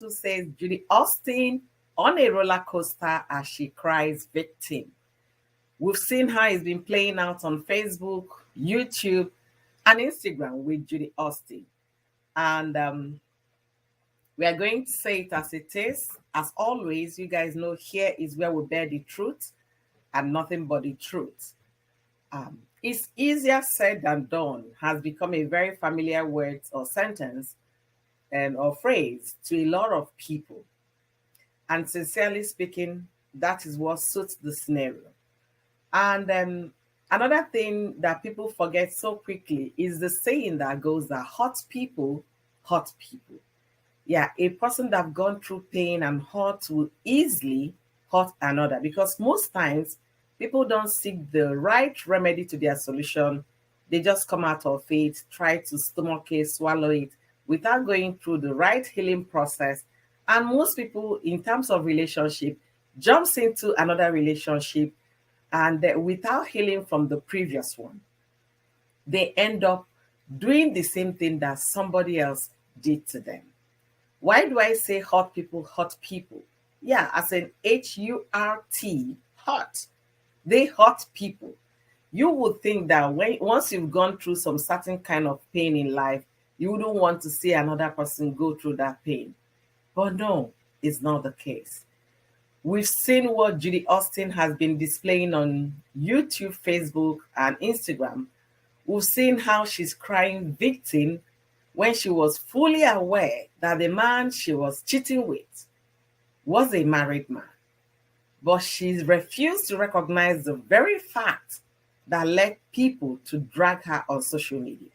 who says Judy Austin on a roller coaster as she cries victim. We've seen how it's been playing out on Facebook, YouTube, and Instagram with Judy Austin. And we are going to say it as it is. As always, you guys know here is where we bear the truth and nothing but the truth. It's easier said than done has become a very familiar word or sentence or phrase to a lot of people. And sincerely speaking, that is what suits the scenario. And another thing that people forget so quickly is the saying that goes that hurt people. Yeah, a person that have gone through pain and hurt will easily hurt another because most times people don't seek the right remedy to their solution. They just come out of it, try to stomach it, swallow it without going through the right healing process. And most people, in terms of relationship, jumps into another relationship and without healing from the previous one, they end up doing the same thing that somebody else did to them. Why do I say hurt people hurt people? Yeah, as an HURT, hurt. They hurt people. You would think that once you've gone through some certain kind of pain in life, you wouldn't want to see another person go through that pain. But no, it's not the case. We've seen what Judy Austin has been displaying on YouTube, Facebook, and Instagram. We've seen how she's crying victim when she was fully aware that the man she was cheating with was a married man. But she refused to recognize the very fact that led people to drag her on social media.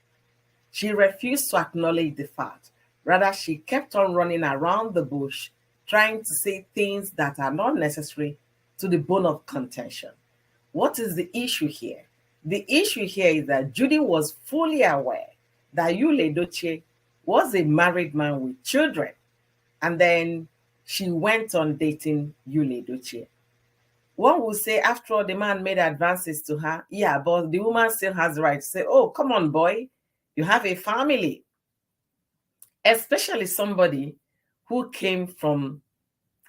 She refused to acknowledge the fact. Rather, she kept on running around the bush, trying to say things that are not necessary to the bone of contention. What is the issue here? The issue here is that Judy was fully aware that Yule Doche was a married man with children. And then she went on dating Yule Doche. One would say, after all, the man made advances to her. Yeah, but the woman still has the right to say, oh, come on, boy, you have a family. Especially somebody who came from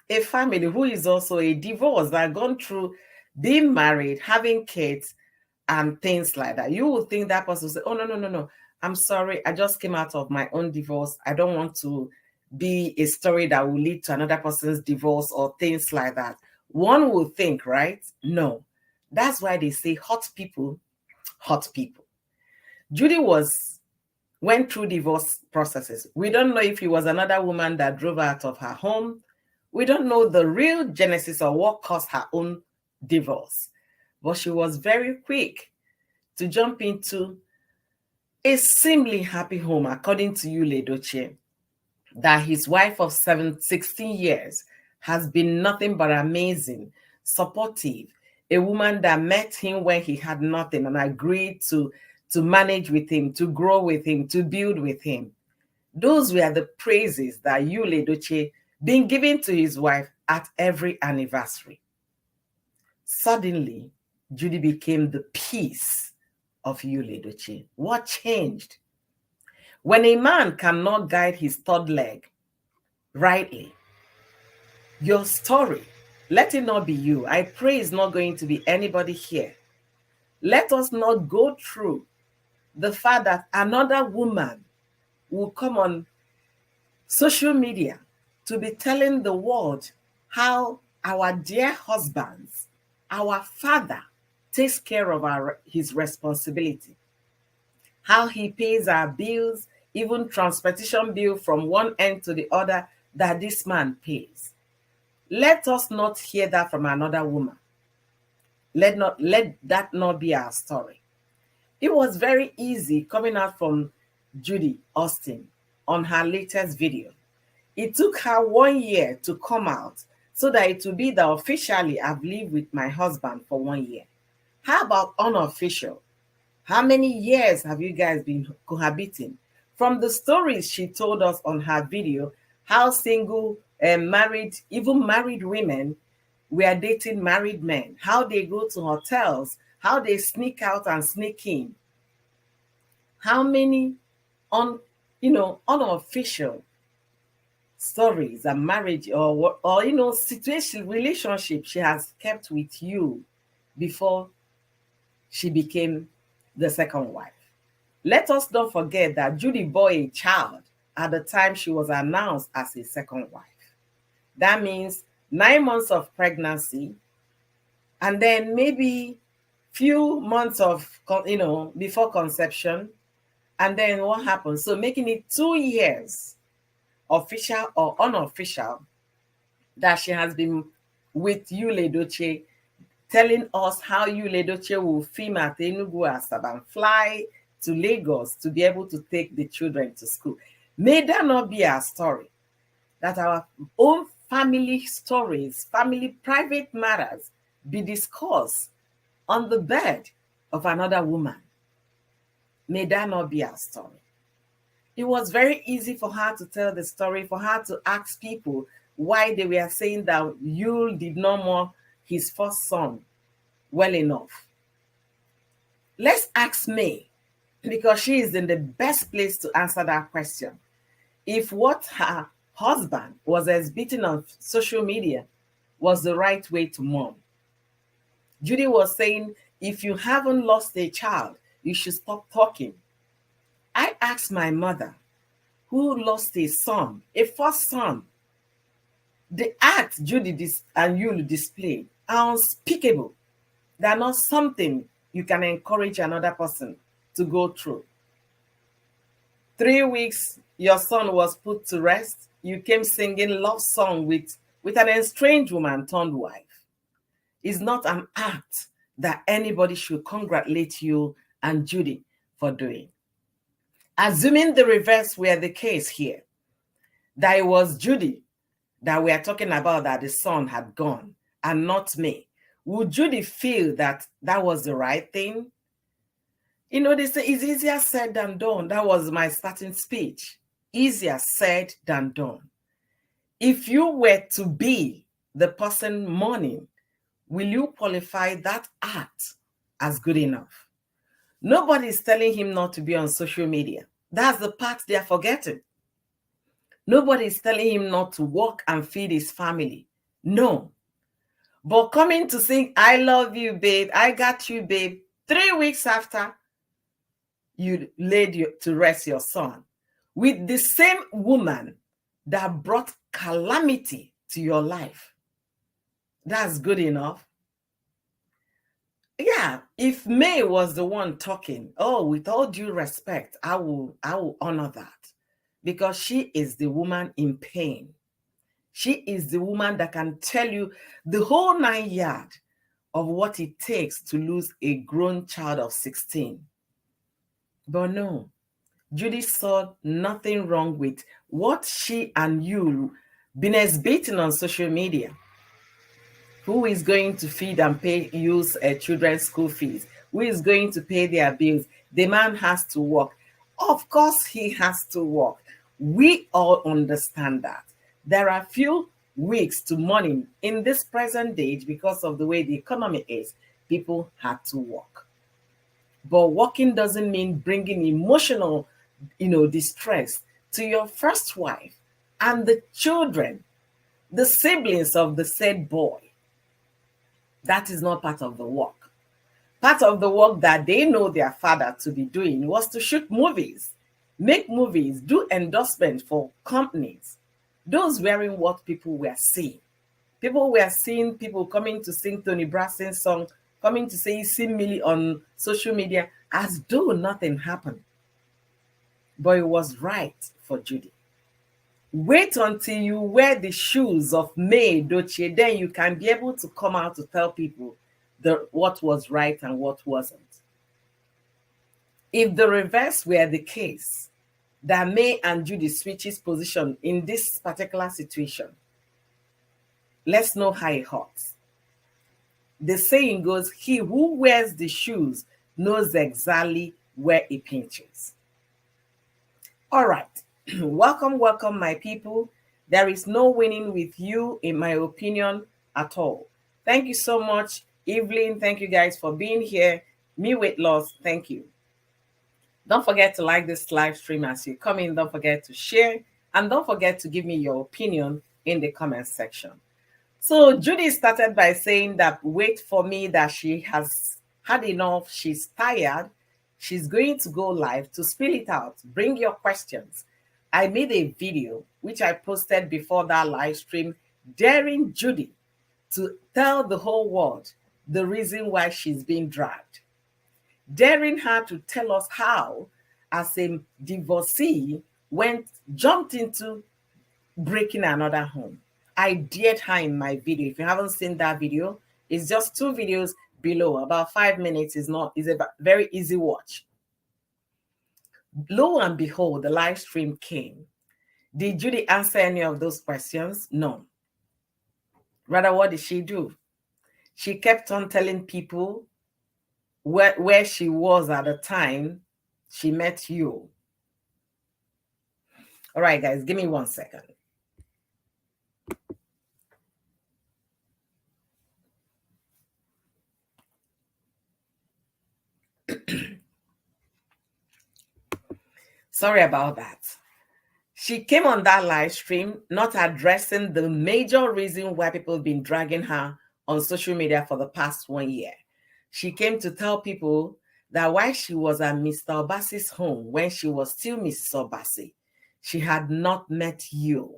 a family who is also a divorce that gone through being married, having kids, and things like that. You would think that person would say, oh, no, no, no, no. I'm sorry. I just came out of my own divorce. I don't want to be a story that will lead to another person's divorce or things like that. One would think, right? No. That's why they say hot people, hot people. Judy went through divorce processes. We don't know if it was another woman that drove her out of her home. We don't know the real genesis or what caused her own divorce. But she was very quick to jump into a seemingly happy home, according to Yule Doche, that his wife of 16 years has been nothing but amazing, supportive, a woman that met him when he had nothing and agreed to manage with him, to grow with him, to build with him. Those were the praises that Yule Doche been given to his wife at every anniversary. Suddenly, Judy became the peace of Yule Doche. What changed? When a man cannot guide his third leg rightly, your story, let it not be you. I pray it's not going to be anybody here. Let us not go through the fact that another woman will come on social media to be telling the world how our dear husbands, our father, takes care of his responsibility, how he pays our bills, even transportation bill from one end to the other that this man pays. Let us not hear that from another woman. Let that not be our story. It was very easy coming out from Judy Austin on her latest video. It took her 1 year to come out so that it would be that officially I've lived with my husband for 1 year. How about unofficial? How many years have you guys been cohabiting? From the stories she told us on her video, how single and married, even married women were dating married men, how they go to hotels, how they sneak out and sneak in. How many unofficial stories and marriage or situation, relationship she has kept with you before she became the second wife. Let us not forget that Judy bore a child at the time she was announced as a second wife. That means 9 months of pregnancy, and then maybe few months of before conception, and then what happens? So making it 2 years, official or unofficial, that she has been with Yul Edochie, telling us how Yul Edochie will film at Enugu Asaba and fly to Lagos to be able to take the children to school. May that not be our story? That our own family stories, family private matters be discussed on the bed of another woman. May that not be our story? It was very easy for her to tell the story, for her to ask people why they were saying that Yul did not mourn his first son well enough. Let's ask May, because she is in the best place to answer that question. If what her husband was exhibiting on social media was the right way to mourn. Judy was saying, if you haven't lost a child, you should stop talking. I asked my mother, who lost a son, a first son. The acts Judy and Yul displayed are unspeakable. They are not something you can encourage another person to go through. 3 weeks, your son was put to rest. You came singing love song with an estranged woman turned wife. It's not an act that anybody should congratulate you and Judy for doing. Assuming the reverse were the case here, that it was Judy that we are talking about, that the son had gone, and not me, would Judy feel that that was the right thing? They say it's easier said than done. That was my starting speech. Easier said than done. If you were to be the person mourning, will you qualify that act as good enough? Nobody is telling him not to be on social media. That's the part they are forgetting. Nobody is telling him not to work and feed his family. No. But coming to sing, I love you, babe, I got you, babe, 3 weeks after you laid to rest your son, with the same woman that brought calamity to your life. That's good enough. Yeah, if May was the one talking, with all due respect, I will honor that, because she is the woman in pain. She is the woman that can tell you the whole 9 yards of what it takes to lose a grown child of 16. But no, Judy saw nothing wrong with what she and you been exhibiting on social media. Who is going to feed and pay use children's school fees? Who is going to pay their bills? The man has to work. Of course he has to work. We all understand that. There are few weeks to morning in this present day, because of the way the economy is, people had to work. But working doesn't mean bringing emotional, distress to your first wife and the children, the siblings of the said boy. That is not part of the work. Part of the work that they know their father to be doing was to shoot movies, make movies, do endorsement for companies. Those wearing what people were seeing. People were seeing people coming to sing Tony Braxton's song, coming to say see Millie on social media, as though nothing happened. But it was right for Judy. Wait until you wear the shoes of May Edochie, then you can be able to come out to tell people what was right and what wasn't. If the reverse were the case, that May and Judy switches position in this particular situation, let's know how it hurts. The saying goes, he who wears the shoes knows exactly where it pinches. All right. Welcome, my people. There is no winning with you, in my opinion, at all. Thank you so much, Evelyn. Thank you guys for being here. Me Weight Loss, thank you. Don't forget to like this live stream as you come in. Don't forget to share And don't forget to give me your opinion in the comment section. So Judy started by saying that wait for me, that she has had enough, she's tired, she's going to go live to spill it out. Bring your questions. I made a video which I posted before that live stream, daring Judy to tell the whole world the reason why she's being dragged, daring her to tell us how, as a divorcee, jumped into breaking another home. I dared her in my video. If you haven't seen that video, it's just 2 videos below, about 5 minutes. Is a very easy watch. Lo and behold, the live stream came. Did Judy answer any of those questions? No. Rather, what did she do? She kept on telling people where she was at the time she met you. All right, guys, give me 1 second. Sorry about that. She came on that live stream not addressing the major reason why people have been dragging her on social media for the past 1 year. She came to tell people that while she was at Mr. Obasi's home, when she was still Mrs. Obasi, she had not met you.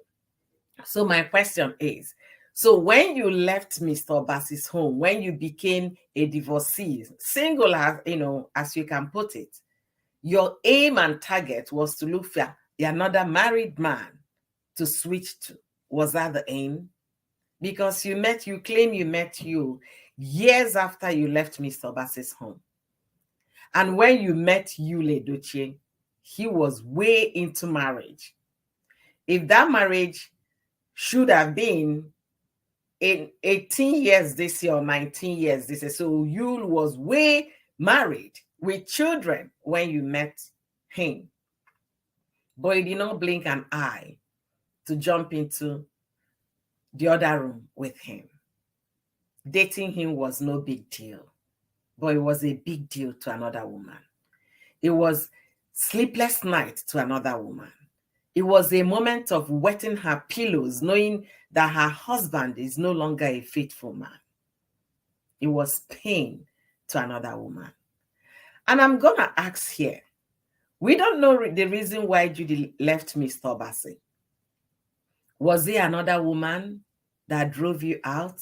So my question is, so when you left Mr. Obasi's home, when you became a divorcee, single as you can put it, your aim and target was to look for another married man to switch to. Was that the aim? Because you claim you met you years after you left Mr. Obasi's home. And when you met Yule Dochie, he was way into marriage. If that marriage should have been in 18 years this year or 19 years this year, so Yule was way married with children when you met him. But he did not blink an eye to jump into the other room with him. Dating him was no big deal, but it was a big deal to another woman. It was sleepless night to another woman. It was a moment of wetting her pillows, knowing that her husband is no longer a faithful man. It was pain to another woman. And I'm going to ask here, we don't know the reason why Judy left Mr. Obasi. Was it another woman that drove you out?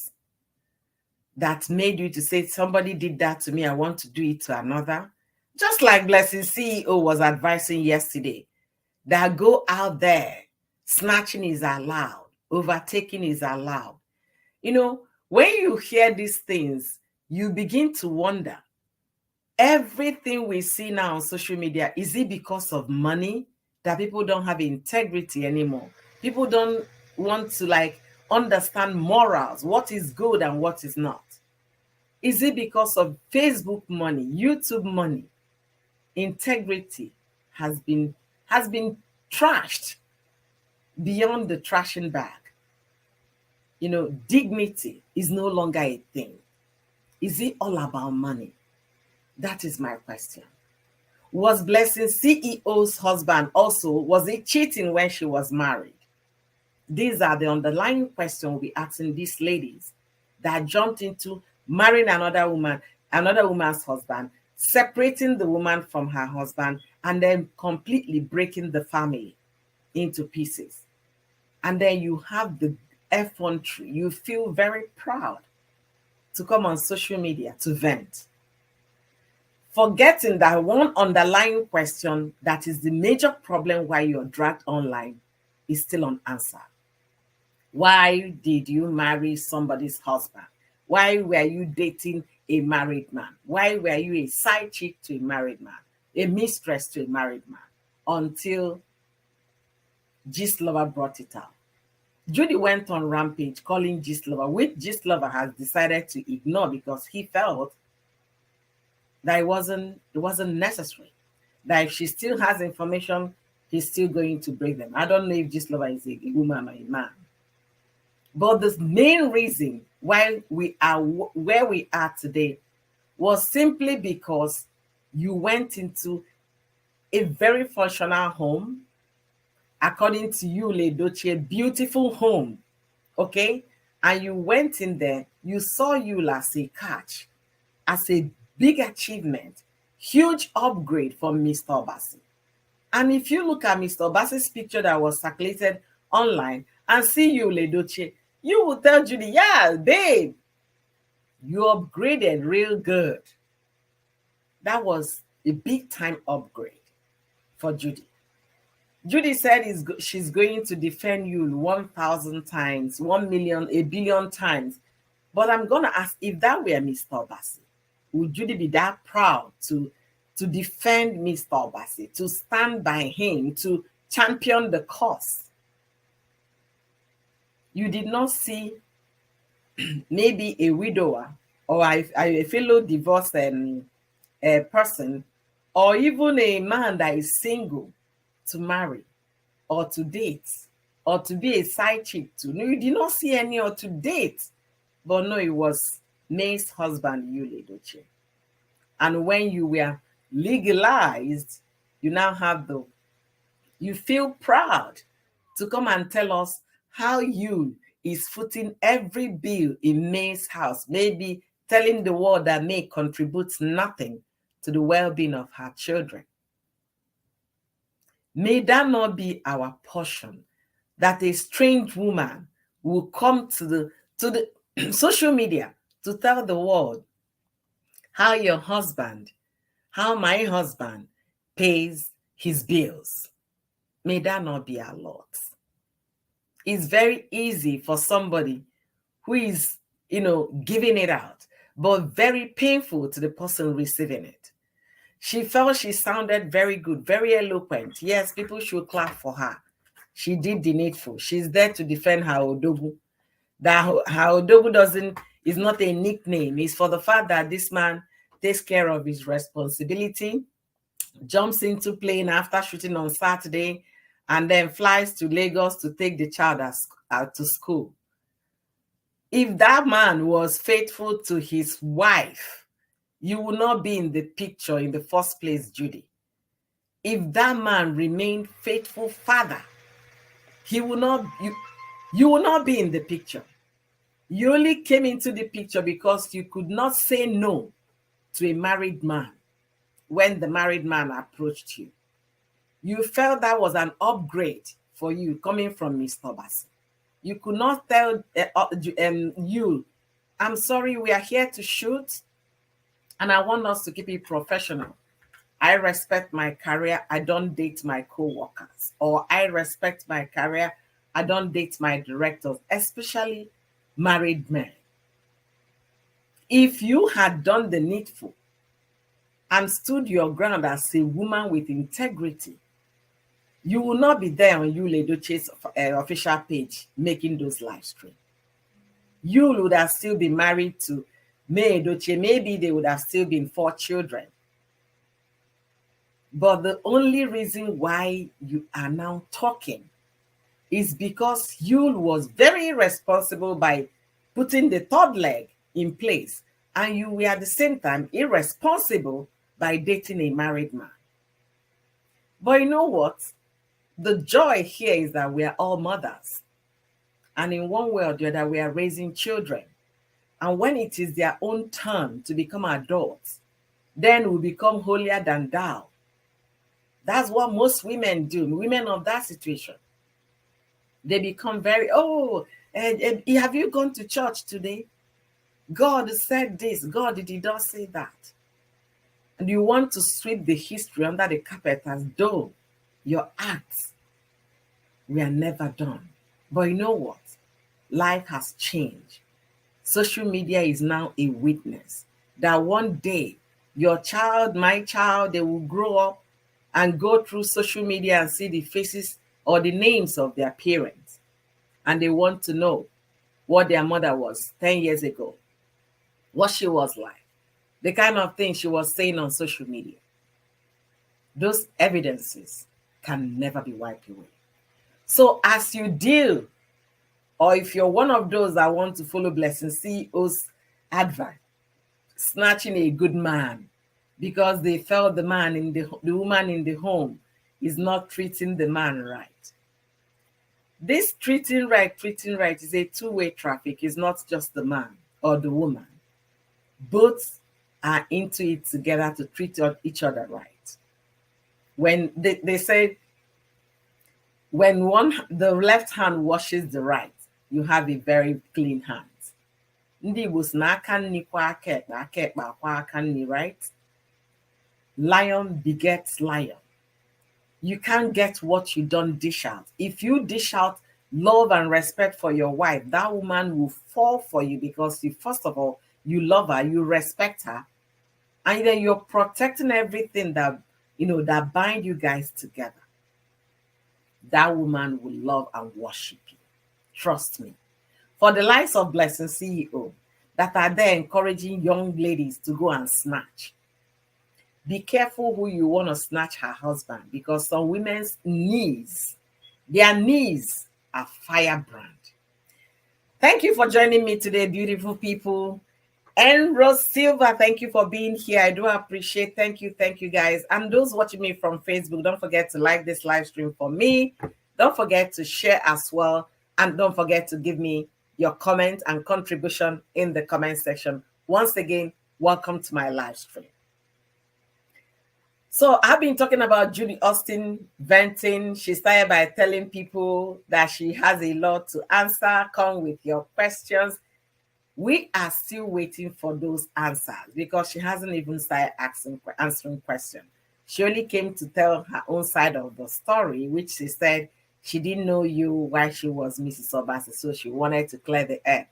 That made you to say, somebody did that to me, I want to do it to another? Just like Blessing's CEO was advising yesterday, that go out there, snatching is allowed, overtaking is allowed. When you hear these things, you begin to wonder, everything we see now on social media, is it because of money that people don't have integrity anymore? People don't want to understand morals, what is good and what is not. Is it because of Facebook money, YouTube money? Integrity has been trashed beyond the trashing bag. Dignity is no longer a thing. Is it all about money? That is my question. Was Blessing CEO's husband also, was he cheating when she was married? These are the underlying questions we'll be asking these ladies that jumped into marrying another woman's husband, separating the woman from her husband, and then completely breaking the family into pieces. And then you have the effrontery. You feel very proud to come on social media to vent, forgetting that one underlying question that is the major problem why you're dragged online is still unanswered. Why did you marry somebody's husband? Why were you dating a married man? Why were you a side chick to a married man, a mistress to a married man, until Gist Lover brought it out? Judy went on rampage calling Gist Lover, which Gist Lover has decided to ignore because he felt that it wasn't necessary. That if she still has information, he's still going to break them. I don't know if Gist Lover is a woman or a man. But the main reason why we are where we are today was simply because you went into a very functional home according to you, Ledoche, a beautiful home, okay? And you went in there, you saw Yul as a catch, as a big achievement, huge upgrade from Mr. Obasi. And if you look at Mr. Obasi's picture that was circulated online and see you, Ledoche, you will tell Judy, yeah, babe, you upgraded real good. That was a big time upgrade for Judy. Judy said she's going to defend you 1,000 times, 1 million, a billion times. But I'm going to ask, if that were Mr. Obasi, would Judy be that proud to defend Mr. Obasi, to stand by him, to champion the cause? You did not see maybe a widower or a fellow divorced person, or even a man that is single, to marry or to date or to be a side chick to. No, you did not see any, or to date. But no, it was May's husband, Yul Edochie. And when you were legalized, you now have you feel proud to come and tell us how you is footing every bill in May's house, maybe telling the world that May contributes nothing to the well-being of her children. May that not be our portion, that a strange woman will come to the social media to tell the world how my husband pays his bills. May that not be our lot. It's very easy for somebody who is, giving it out, but very painful to the person receiving it. She felt she sounded very good, very eloquent. Yes, people should clap for her. She did the needful. She's there to defend her Odogu. That her Odogu is not a nickname. It's for the fact that this man takes care of his responsibility, jumps into plane after shooting on Saturday, and then flies to Lagos to take the child to school. If that man was faithful to his wife, you will not be in the picture in the first place, Judy. If that man remained faithful father, you will not be in the picture. You only came into the picture because you could not say no to a married man when the married man approached you. You felt that was an upgrade for you coming from Mr. Obasi. You could not tell you, I'm sorry, we are here to shoot, and I want us to keep it professional. I respect my career. I don't date my co-workers. Or I respect my career. I don't date my directors, especially married men. If you had done the needful and stood your ground as a woman with integrity, you will not be there on Yul Edochie's official page making those live streams. You would have still been married to May Edochie. Maybe they would have still been 4 children. But the only reason why you are now talking is because Yul was very irresponsible by putting the third leg in place, and you were at the same time irresponsible by dating a married man. But you know what? The joy here is that we are all mothers. And in one way or the other, we are raising children. And when it is their own turn to become adults, then we become holier than thou. That's what most women do, women of that situation. They become very, have you gone to church today? God said this, God did not say that. And you want to sweep the history under the carpet as though your acts were never done. But you know what? Life has changed. Social media is now a witness that one day your child, my child, they will grow up and go through social media and see the faces or the names of their parents. And they want to know what their mother was 10 years ago, what she was like, the kind of things she was saying on social media. Those evidences can never be wiped away. So as you deal, or if you're one of those that want to follow Blessing CEO's advice, snatching a good man because they felt the woman in the home is not treating the man right, This treating right is a two-way traffic. It's not just the man or the woman. Both are into it together to treat each other right. When they say, when the left hand washes the right, you have a very clean hand. Ndị Igbo si na aka nri kwa aka ekpe akwa aka nri, right? Lion begets lion. You can't get what you don't dish out. If you dish out love and respect for your wife, that woman will fall for you because you, first of all, you love her, you respect her, and then you're protecting everything that that bind you guys together. That woman will love and worship you. Trust me. For the likes of Blessing CEO that are there encouraging young ladies to go and snatch, be careful who you want to snatch her husband, because some women's knees, their knees are firebrand. Thank you for joining me today, beautiful people. And Rose Silva, thank you for being here. I do appreciate. Thank you guys. And those watching me from Facebook, don't forget to like this live stream for me. Don't forget to share as well. And don't forget to give me your comment and contribution in the comment section. Once again, welcome to my live stream. So I've been talking about Judy Austin venting. She started by telling people that she has a lot to answer. Come with your questions. We are still waiting for those answers because she hasn't even started answering questions. She only came to tell her own side of the story, which she said she didn't know you while she was Mrs. Obasi, so she wanted to clear the air.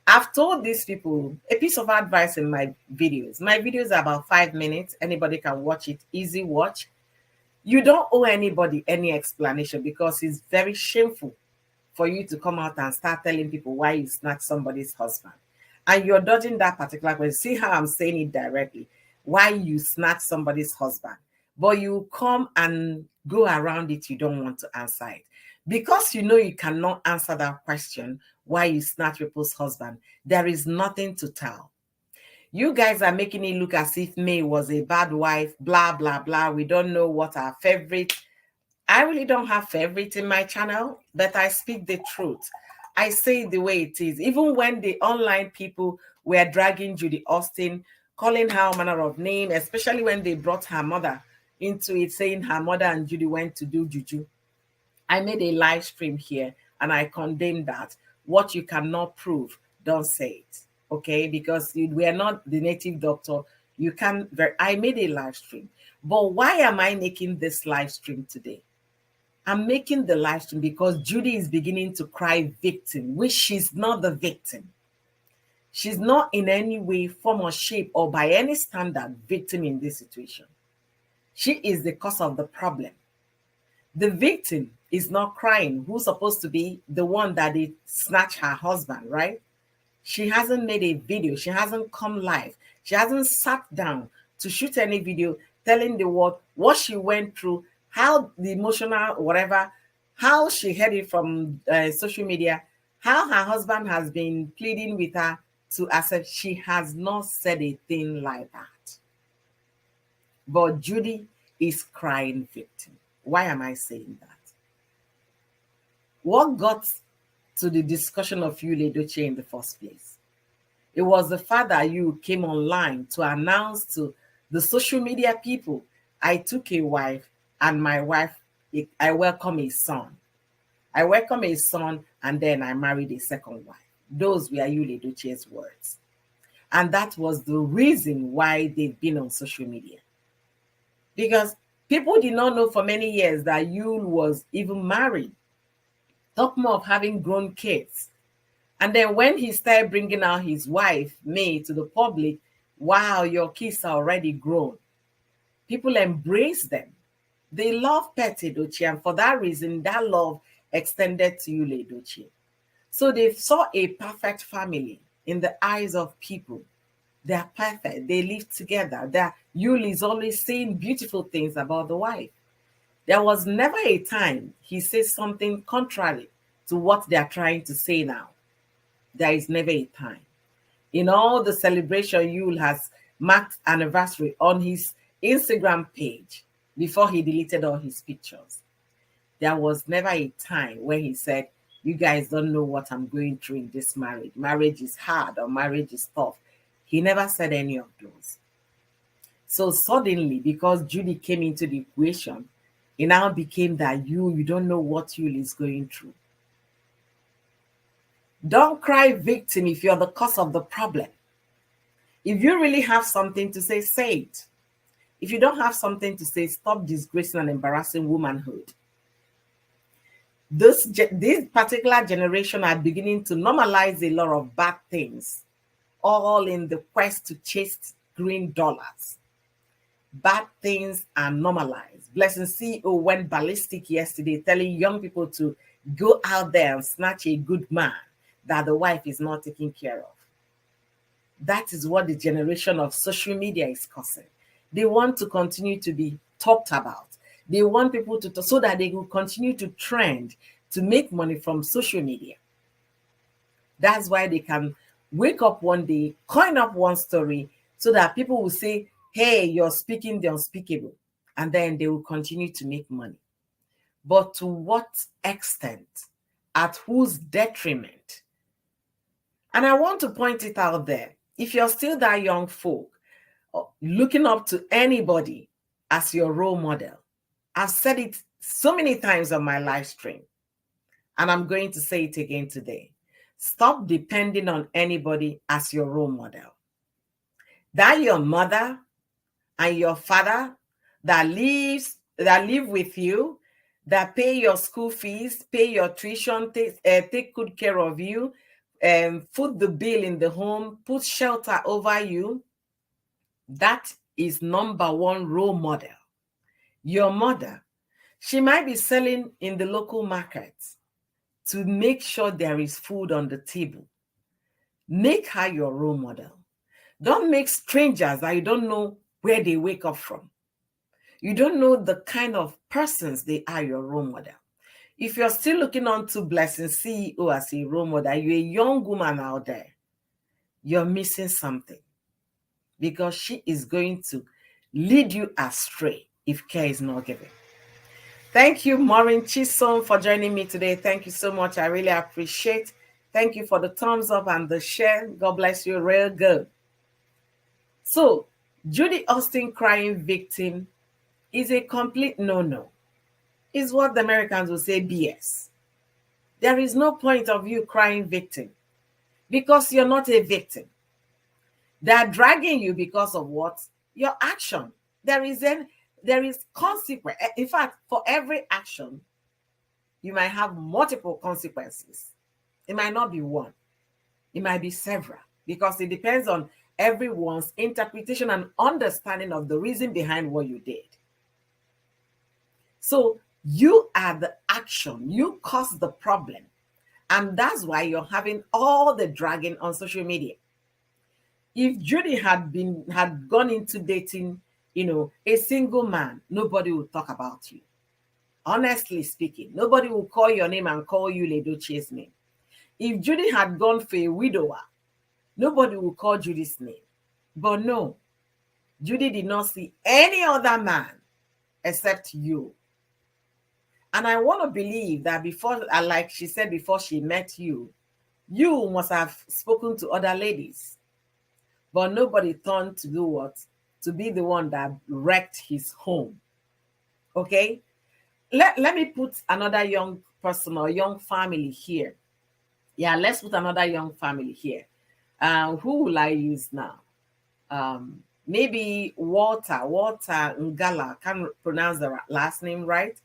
I've told these people a piece of advice in my videos. My videos are about 5 minutes. Anybody can watch it, easy watch. You don't owe anybody any explanation because it's very shameful for you to come out and start telling people why you snatched somebody's husband. And you're dodging that particular question. See how I'm saying it directly. Why you snatched somebody's husband. But you come and go around it, you don't want to answer it. Because you know you cannot answer that question, why you snatch people's husband, there is nothing to tell. You guys are making it look as if May was a bad wife, blah, blah, blah. We don't know what our favorite. I really don't have favorite in my channel, but I speak the truth. I say it the way it is. Even when the online people were dragging Judy Austin, calling her all manner of name, especially when they brought her mother into it, saying her mother and Judy went to do juju. I made a live stream here and I condemn that. What you cannot prove, don't say it, okay? Because we are not the native doctor. You can. I made a live stream. But why am I making this live stream today? I'm making the live stream because Judy is beginning to cry victim, which she's not the victim. She's not in any way, form, or shape, or by any standard victim in this situation. She is the cause of the problem. The victim is not crying, who's supposed to be the one that they snatched her husband, right? She hasn't made a video. She hasn't come live. She hasn't sat down to shoot any video telling the world what she went through, how the emotional, whatever, how she heard it from social media, how her husband has been pleading with her to accept. She has not said a thing like that. But Judy is crying victim. Why am I saying that? What got to the discussion of Yul Edochie in the first place? It was the fact that you came online to announce to the social media people, I took a wife, and my wife, I welcome a son. I welcome a son, and then I married a second wife. Those were Yul Edochie's words. And that was the reason why they've been on social media. Because people did not know for many years that Yul was even married. Talk more of having grown kids. And then when he started bringing out his wife, May, to the public, wow, your kids are already grown. People embrace them. They love Pet Edochie, and for that reason, that love extended to Yul Edochie. So they saw a perfect family in the eyes of people. They're perfect. They live together. Yul is always saying beautiful things about the wife. There was never a time he says something contrary to what they're trying to say now. There is never a time. In all the celebration, Yul has marked anniversary on his Instagram page before he deleted all his pictures. There was never a time when he said, you guys don't know what I'm going through in this marriage. Marriage is hard or marriage is tough. He never said any of those. So suddenly, because Judy came into the equation, it now became that you don't know what Yul is going through. Don't cry victim if you're the cause of the problem. If you really have something to say, say it. If you don't have something to say, stop disgracing and embarrassing womanhood. This particular generation are beginning to normalize a lot of bad things, all in the quest to chase green dollars. Bad things are normalized. Blessing CEO went ballistic yesterday, telling young people to go out there and snatch a good man that the wife is not taking care of. That is what the generation of social media is causing. They want to continue to be talked about. They want people to talk so that they will continue to trend to make money from social media. That's why they can wake up one day, coin up one story, so that people will say, hey, you're speaking the unspeakable. And then they will continue to make money. But to what extent? At whose detriment? And I want to point it out there. If you're still that young folk, looking up to anybody as your role model, I've said it so many times on my live stream, and I'm going to say it again today. Stop depending on anybody as your role model. That your mother and your father that live with you, that pay your school fees, pay your tuition, take good care of you, foot the bill in the home, put shelter over you, that is number one role model. Your mother, she might be selling in the local market to make sure there is food on the table. Make her your role model. Don't make strangers that you don't know where they wake up from. You don't know the kind of persons they are your role model. If you're still looking on to Blessing CEO as a role model, you're a young woman out there, you're missing something, because she is going to lead you astray if care is not given. Thank you, Maureen Chisom, for joining me today. Thank you so much. I really appreciate. Thank you for the thumbs up and the share. God bless you. Real good. So, Judy Austin crying victim is a complete no-no. Is what the Americans will say BS. There is no point of you crying victim because you're not a victim. They are dragging you because of what? Your action. There is consequence. In fact, for every action, you might have multiple consequences. It might not be one. It might be several, because it depends on everyone's interpretation and understanding of the reason behind what you did. So you are the action. You caused the problem. And that's why you're having all the dragging on social media. If Judy had gone into dating, a single man, nobody would talk about you. Honestly speaking, nobody will call your name and call you Ledochie's name. If Judy had gone for a widower, nobody will call Judy's name. But no, Judy did not see any other man except you. And I want to believe that before, like she said, before she met you, you must have spoken to other ladies. But nobody turned to do what? To be the one that wrecked his home. Okay? Let me put another young person or young family here. Yeah, let's put another young family here. Who will I use now? Maybe Walter Ngala. Can't pronounce the last name right.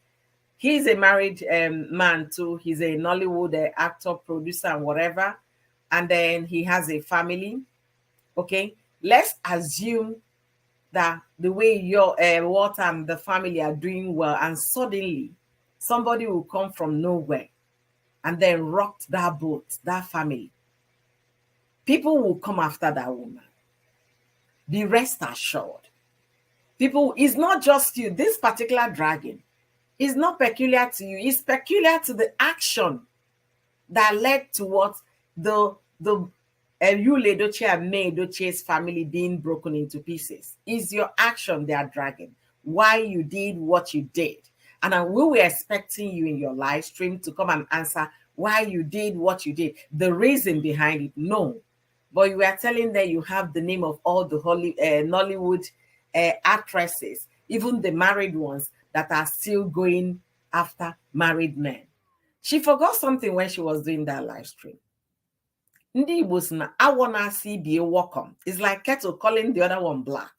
He's a married man too. He's a Nollywood actor, producer, and whatever. And then he has a family. Okay, let's assume that the way your Walter and the family are doing well, and suddenly somebody will come from nowhere and then rock that boat, that family. People will come after that woman. Be rest assured. People, it's not just you. This particular dragon is not peculiar to you. It's peculiar to the action that led to what the Yul Edochie and May Edochie's family being broken into pieces. Is your action they are dragging. Why you did what you did. And we were expecting you in your live stream to come and answer why you did what you did, the reason behind it. No. But you were telling them you have the name of all the Nollywood actresses, even the married ones that are still going after married men. She forgot something when she was doing that live stream. Ndi Igbo sị na awọ na-asị ibie welcome. It's like kettle calling the other one black.